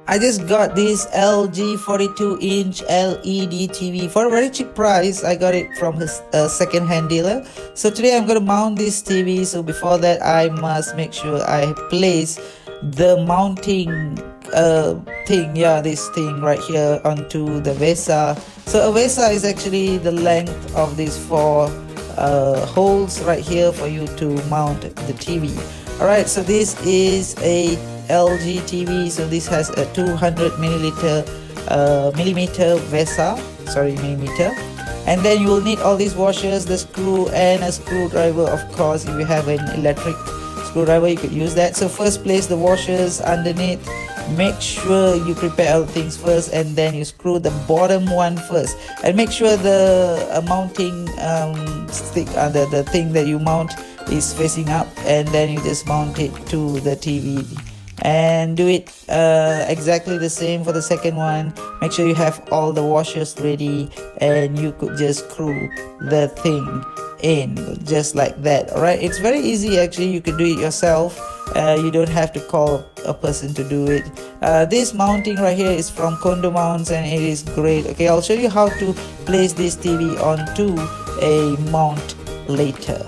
I just got this LG 42-inch LED TV for a very cheap price. I got it from a second-hand dealer. So today I'm going to mount this TV. So before that, I must make sure I place the mounting thing, this thing right here onto the VESA. So a VESA is actually the length of these four holes right here for you to mount the TV. Alright, so this is a LG TV. So this has a 200 millimeter VESA, millimeter. And then you will need all these washers, the screw, and a screwdriver. Of course, if you have an electric screwdriver, you could use that. So first place the washers underneath. Make sure you prepare all things first, and then you screw the bottom one first, and make sure the mounting stick, the thing that you mount is facing up, and then you just mount it to the TV. And do it exactly the same for the second one. Make sure you have all the washers ready, and you could just screw the thing in just like that. All right, it's very easy actually. You can do it yourself. You don't have to call a person to do it. This mounting right here is from Condo Mounts, and it is great. Okay, I'll show you how to place this TV onto a mount later.